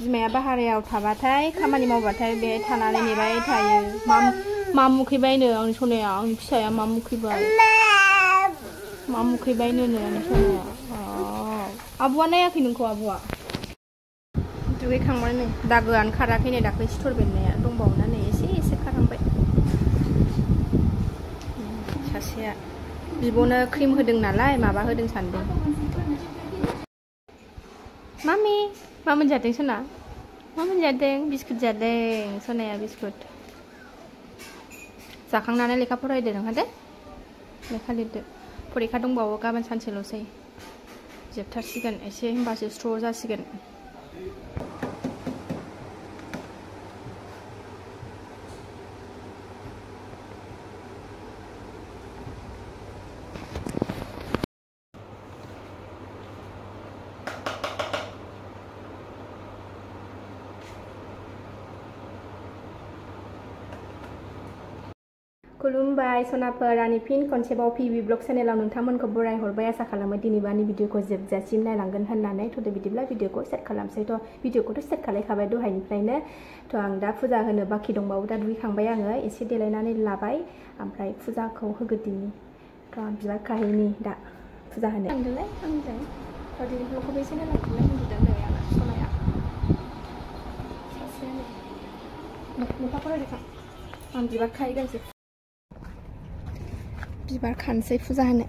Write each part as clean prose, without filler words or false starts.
बिमाया बाहेरायाव थाबाथाय खामानि मावबाथाय बेहाय थानानै नेबाय थायो मा मुखैबायनो आंनि सनाया आंनि फिसाया मा मुखैबाय आंनि सनाया आब'आ नायाखै नोंखौ आब'आ दुगैखांबाय नै दागोआनो खाराखै नै दाख्लै सिथर बेरनाया दंबावोना नै एसे खारहांबाय सासेया बिब'नो क्रिम होदों नालाय माबा होदों सानदों मामि मा मोनजादों सना मा मोनजादों बिस्कुट जादों सनाया बिस्कुट जाखांनानै लेखा फरायदो नोंहा दे लेखा लिरदो फरिखा दंबावो गाबोन सानसेल'सै जोबथारसिगोन एसे होमबासो स्र' जासिगोन खुलुमबाय सनाफोर आंनि फिन खनसेबाव पिबि ब्लग चेनेलाव नोंथांमोनखौ बराय हरबाय आसा खालामो दिनैबो आंनि भिडिअखौ जोबजासिम नायलांगोन होननानै थ' बिदिब्ला भिडिअखौ सेट खालामसै भिडिअखौथ' सेट खालामखाबाय दहायनिफ्रायनो थ' आं दा फुजा होनो बाखि दंबावो दा दुगैखांबाय आङो एसे देलायनानै लाबाय ओमफ्राय फुजाखौ होगोरदिनि थ' आं बिबार खाहैनि दा फुजा होनो आंजोंलाय आंजों थ' दिनै ब्लगखौबो एसे नायलांफिनलाय उन्दुदों नै आंना सनाया सासेयानो लेखा फरायदों आं बिबार खाहैगोनसै बिबार खानोसै फुजा होनो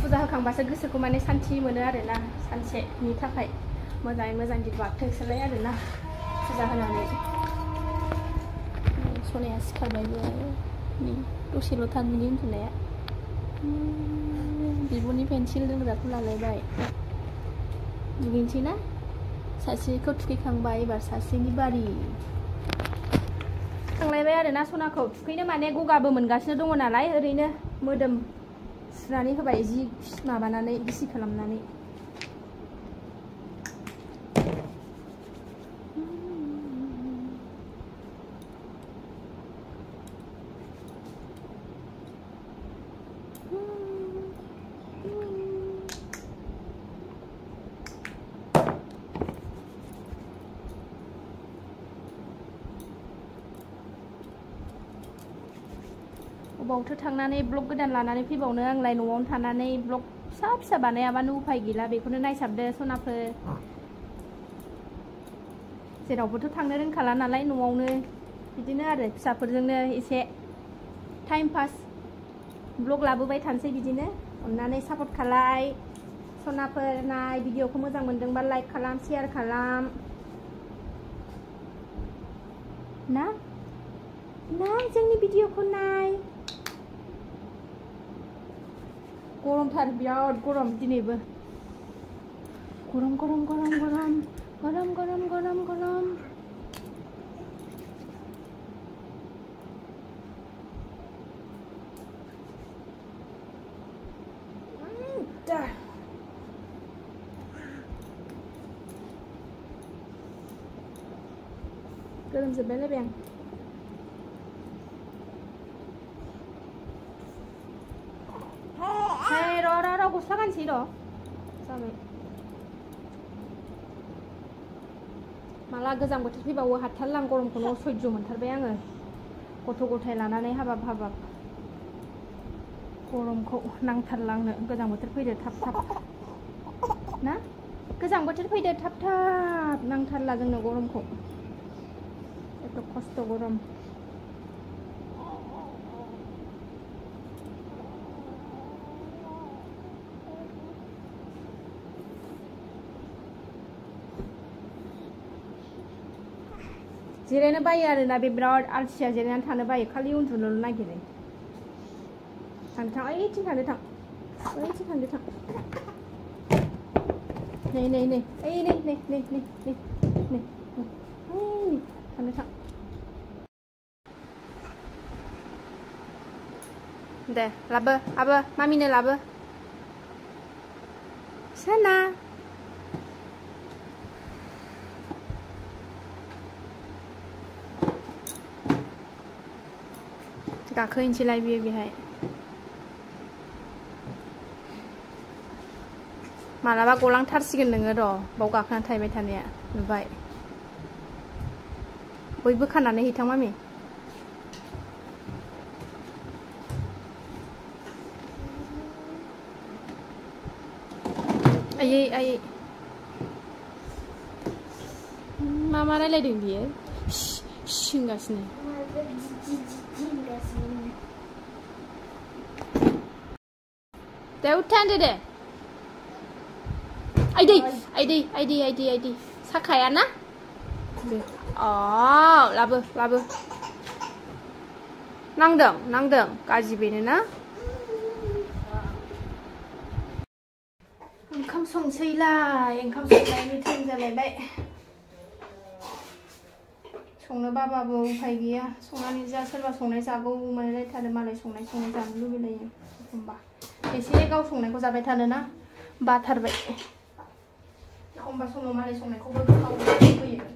फुजा होखांबासो गोसोखौ माने सान्थि मोनो आरोना सानसेनि थाखाय मोजाङै मोजां दिन बारथोंसैलाय आरोना फुजा होनानै सनाया सिखारबायबो नै दसेल' थाननि उन्दुनाया बिब'नि पेन्सिल लोंग्राखौ लालायबाय दुगैनोसै ना सासेखौ थुखैखांबाय एबार सासेनि बारि थांलायबाय आरोना सनाखौ थुखैनो माने गगाबो मोनगासिनो दङ नालाय ओरैनो मोदोम सुनानै होबाय जि माबानानै गिसि खालामनानै अबावथो थांनानै ब्लग गोदान लानानै फैबावनो आंलाय न'आवनो थानानै ब्लग फिसा फिसा बानायाबानो उफाय गैला बेखौनो नायसाबदो सनाफोर जेरावबोथ' थांनो रोंखाला नालाय न'आवनो बिदिनो आरो फिसाफोरजोंनो एसे टाइम पास ब्लग लाबोबाय थानोसै बिदिनो अन्नानै सापर्ट खालाय सनाफोर नाय भिडिअखौ मोजां मोनदोंबा लाइक खालाम शेयार खालाम ना जोंनि भिडिअखौ नाय गरमथार बिराद गरम दिनैबो गरम गरम गरम गरम गरम गरम गरम गरम गोलोमजोबबायलायबाय आं र' गस्ला गानसै र' जाबाय माला गोजां बोथोर फैबावो हाथारला आं गरमखौनो असह्य मोनथारबाय आङो गथ' गथाय लानानै हाबाब गरमखौ नांथारला आंनो गोजां बोथोर फैदो थाब ना गोजां बोथोर फैदो थाब नांथारला जोंनो गरमखौ एथ' खस्थ' गरम जिरायनो बायो आरोना बे बिराद आलसिया जिरायनानै थानो बायो खालि उन्दुनोल' नागिरो थां ओइथिं थांदो थां नै थांदो थां दे लाबो आबो मामिनो लाबो सोना गाखोहैनोसैलाय बियो बेहाय मालाबा गलांथारसिगोन नोङो र' बाव गाखोनानै थाहैबाय थानाया नुबाय बयबो खानानै हैथां मामि आयै मा रायलायदों बियो होनगासिनो दे उथान्दो दे आइदै साखाया ना लाबो नांदों गाज्रि बेनो ना ओंखाम संसैलाय ओंखाम संनायनि टाइम जालायबाय संनो बाबाबो उफाय गैया संनानै जा सोरबा संनाय जागौ मोनलायथारो मालाय संनाय जानो लुबैलायो एखमबा एसे गाव संनायखौ जाबाय थानो ना बाथारबाय एखमबा समाव मालाय संनायखौबो गोथाव फैयो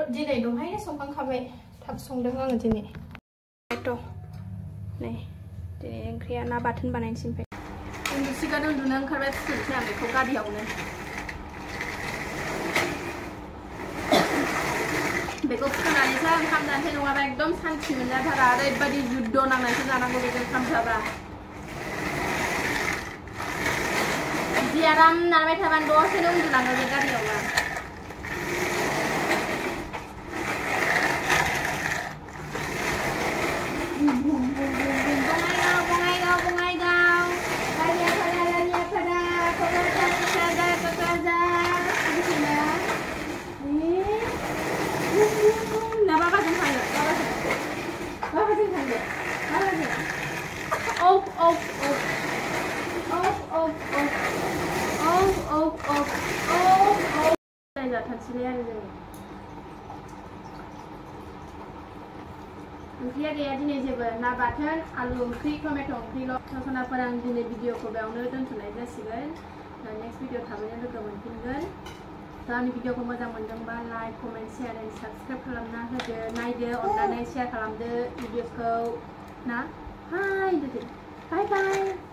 दिनै दहायनो संखांखाबाय थाब संदों आङो दिनै नै दिनै ओंख्रिया ना बाथोन बानायनोसै ओमफ्राय उन्दुसिगोन उन्दुनो ओंखारबाय फुथुनोसै आं बेखौ गारियावनो बेखौ फुथुनानैसो ओंखाम जानोसै नङाबा एकदम सान्थि मोनजाथारा ओरैबायदि जुद्ध नांनानैसो जानांगौ बेजों ओंखाम जाबा बिदि आराम नारबाय थाबानो दसेनो उन्दुलाङो बे गारियावबा ओंख्रिया गैया दिनै जेबो ना बाथोन आलु ओंख्रि टमेट' ओंख्रिल' सनाफोर आं दिनै भिडिअखौ बेयावनो दोनथ'नाय जासिगोन नेक्स्ट भिडिअ थाबैनो लोगो मोनफिनगोन आंनि भिडिअखौ मोजां मोनदोंबा like comment share and subscribe खालामना होदो नायदो अननानै शेयार खालामदो भिडिअखौ ना बाय बाय